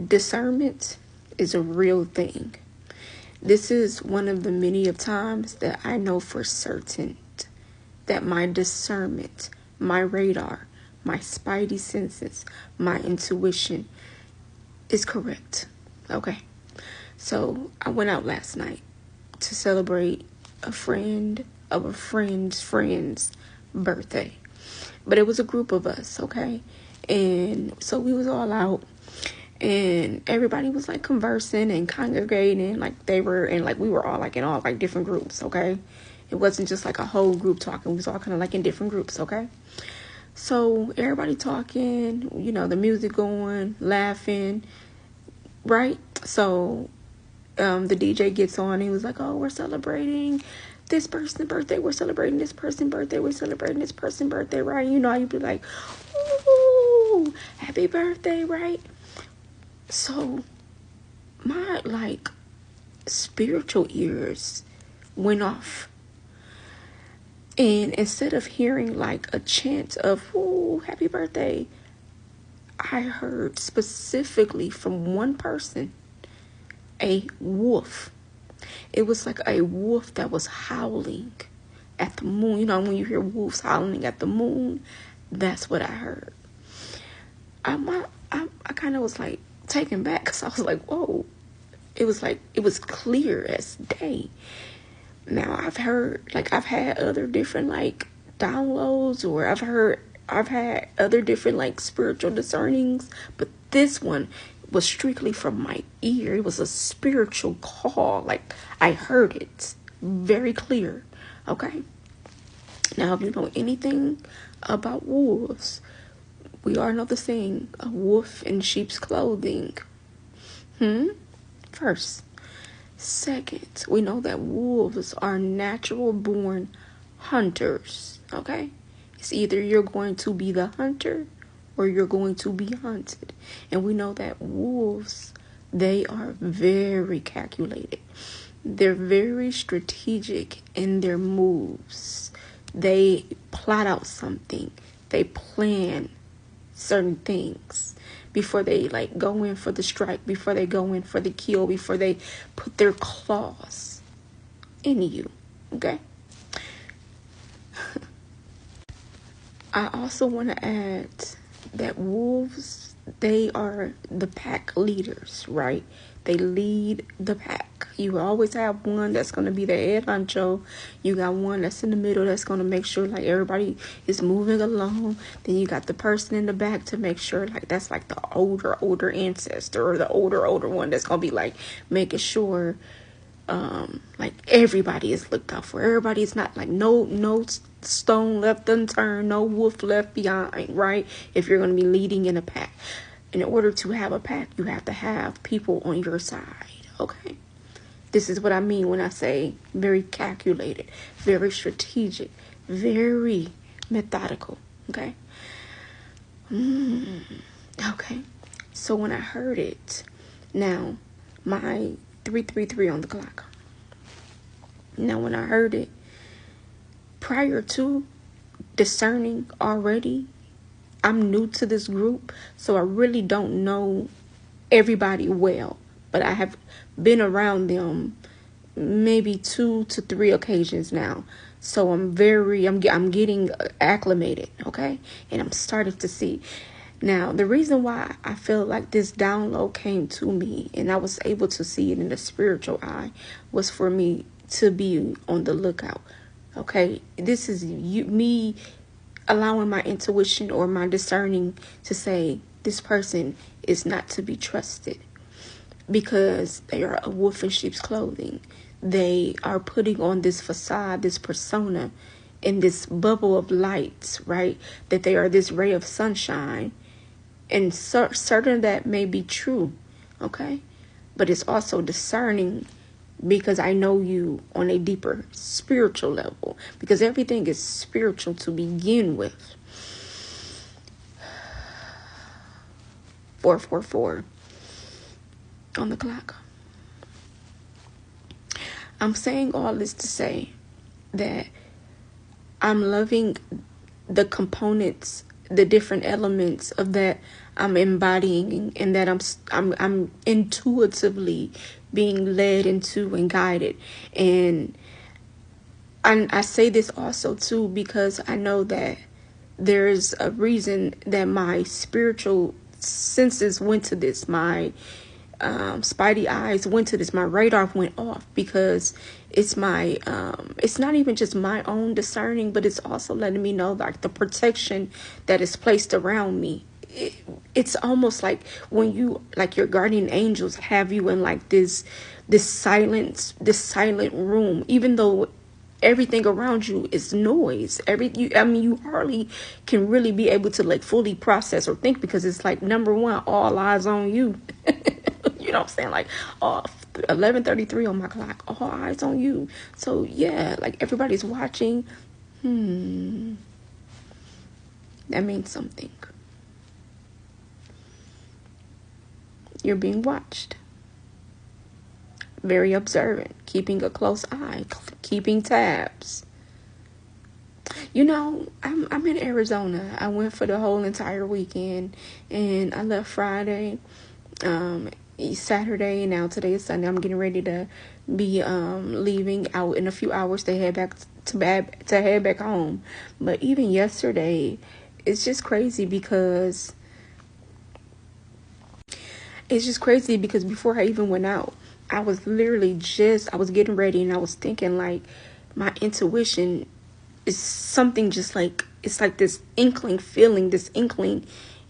Discernment is a real thing. This is one of the many of times that I know for certain that my discernment, my radar, my spidey senses, my intuition is correct. Okay. So I went out last night to celebrate a friend of a friend's birthday. But it was a group of us, okay? And so we was all out, and everybody was like conversing and congregating, like they were, and like we were all like in all like different groups, okay? It wasn't just like a whole group talking. We was all kind of like in different groups, okay? So everybody talking, you know, the music going, laughing, right? So the DJ gets on. He was like, "Oh, we're celebrating this person's birthday. We're celebrating this person's birthday. We're celebrating this person's birthday, right?" You know, you'd be like, "Ooh, happy birthday," right? So my like spiritual ears went off. And instead of hearing like a chant of, "Ooh, happy birthday," I heard specifically from one person, a wolf. It was like a wolf that was howling at the moon. You know, when you hear wolves howling at the moon, that's what I heard. I kind of was like taken back because I was like, whoa. It was like, it was clear as day. Now I've had other different like downloads, or I've had other different like spiritual discernings, but this one was strictly from my ear. It was a spiritual call. Like I heard it very clear. Okay. Now, if you know anything about wolves, we all know the saying, "A wolf in sheep's clothing." First. Second, we know that wolves are natural born hunters, okay? It's either you're going to be the hunter or you're going to be hunted. And we know that wolves, they are very calculated. They're very strategic in their moves. They plot out something. They plan certain things before they like go in for the strike, before they go in for the kill, before they put their claws in you. Okay. I also want to add that wolves, they are the pack leaders, right? They lead the pack. You always have one that's going to be the head honcho. You got one that's in the middle that's going to make sure like everybody is moving along. Then you got the person in the back to make sure like that's like the older ancestor, or the older one that's going to be like making sure like everybody is looked out for. Everybody's not like no stone left unturned, no wolf left behind, right? If you're going to be leading in a pack. In order to have a pack, you have to have people on your side, okay? This is what I mean when I say very calculated, very strategic, very methodical, okay? Okay. So when I heard it, now my 333 on the clock. Now when I heard it, prior to discerning already, I'm new to this group, so I really don't know everybody well, but I have been around them maybe 2 to 3 occasions now. So I'm getting acclimated, okay? And I'm starting to see. Now, the reason why I feel like this download came to me and I was able to see it in the spiritual eye was for me to be on the lookout. Okay? This is me allowing my intuition or my discerning to say this person is not to be trusted because they are a wolf in sheep's clothing. They are putting on this facade, this persona, in this bubble of lights, right? That they are this ray of sunshine. And certain that may be true, okay? But it's also discerning because I know you on a deeper spiritual level. Because everything is spiritual to begin with. 444 on the clock. I'm saying all this to say that I'm loving the components the different elements of that I'm embodying, and that I'm intuitively being led into and guided. And I say this also too because I know that there's a reason that my spiritual senses went to this. My spidey eyes went to this. My radar went off because it's my it's not even just my own discerning, but it's also letting me know like the protection that is placed around me. It's almost like when you, like, your guardian angels have you in like this silent room, even though everything around you is noise. You hardly can really be able to like fully process or think, because it's like, number one, all eyes on you. You know what I'm saying? Like, 11:33 on my clock, all eyes on you. So yeah, like everybody's watching. That means something. You're being watched. Very observant, keeping a close eye, keeping tabs. You know, I'm in Arizona. I went for the whole entire weekend, and I left Friday, Saturday, and now today is Sunday. I'm getting ready to be leaving out in a few hours to head back to head back home. But even yesterday, it's just crazy because before I even went out, I was getting ready, and I was thinking like my intuition is something just like, it's like this inkling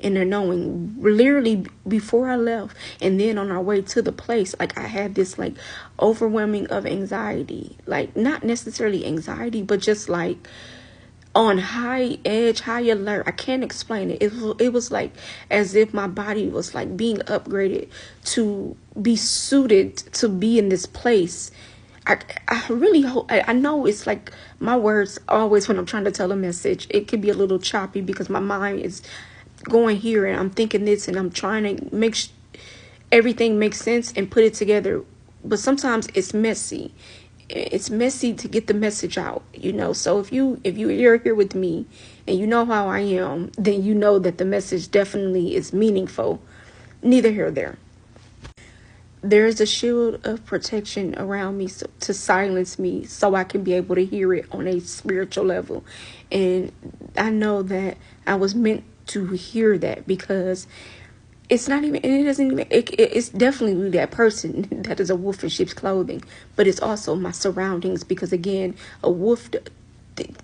in the knowing, literally before I left. And then on our way to the place, like I had this like overwhelming of anxiety, like not necessarily anxiety, but just like on high edge, high alert. I can't explain it. It was like as if my body was like being upgraded to be suited to be in this place. I really hope, I know it's like my words always when I'm trying to tell a message, it can be a little choppy because my mind is going here and I'm thinking this and I'm trying to make everything make sense and put it together. But sometimes it's messy. It's messy to get the message out, you know. So if you're here with me and you know how I am, then you know that the message definitely is meaningful. Neither here nor there. There is a shield of protection around me to silence me so I can be able to hear it on a spiritual level. And I know that I was meant to hear that, because it's not even, and it doesn't even, it's definitely that person that is a wolf in sheep's clothing, but it's also my surroundings, because again, a wolf,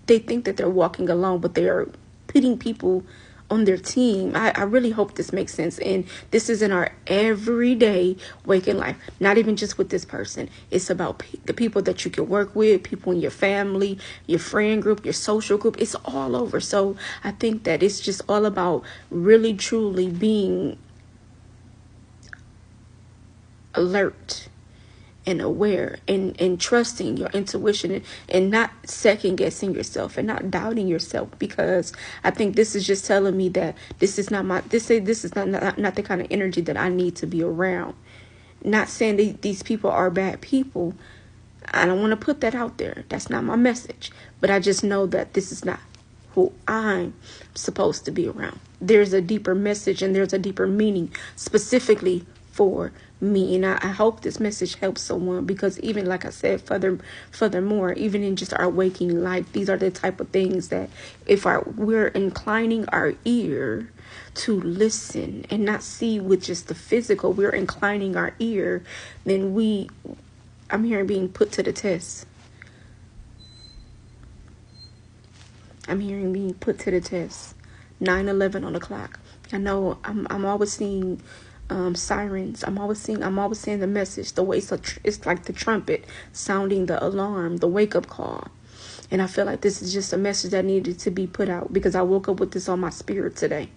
they think that they're walking alone, but they are putting people on their team. I really hope this makes sense. And this is in our everyday waking life, not even just with this person. It's about the people that you can work with, people in your family, your friend group, your social group. It's all over. So I think that it's just all about really truly being alert and aware, and trusting your intuition, and not second guessing yourself and not doubting yourself, because I think this is just telling me that this is not this is not the kind of energy that I need to be around. Not saying these people are bad people. I don't want to put that out there. That's not my message. But I just know that this is not who I'm supposed to be around. There's a deeper message and there's a deeper meaning specifically for me. And I hope this message helps someone, because even like I said, furthermore, even in just our waking life, these are the type of things that if we're inclining our ear to listen and not see with just the physical, we're inclining our ear, then I'm hearing being put to the test. I'm hearing being put to the test. 9/11 on the clock. I know I'm always seeing sirens. I'm always seeing the message. The way it's like the trumpet sounding the alarm, the wake up call. And I feel like this is just a message that needed to be put out, because I woke up with this on my spirit today.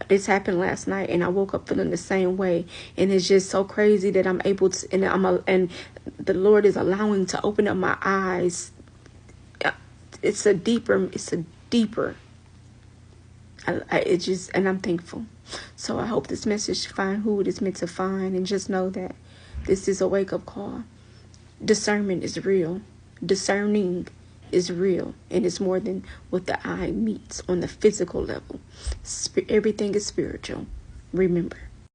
This happened last night, and I woke up feeling the same way. And it's just so crazy that I'm able to, and the Lord is allowing to open up my eyes. It's a deeper. And I'm thankful. So I hope this message find who it is meant to find, and just know that this is a wake up call. Discernment is real. Discerning is real, and it's more than what the eye meets on the physical level. Everything is spiritual. Remember.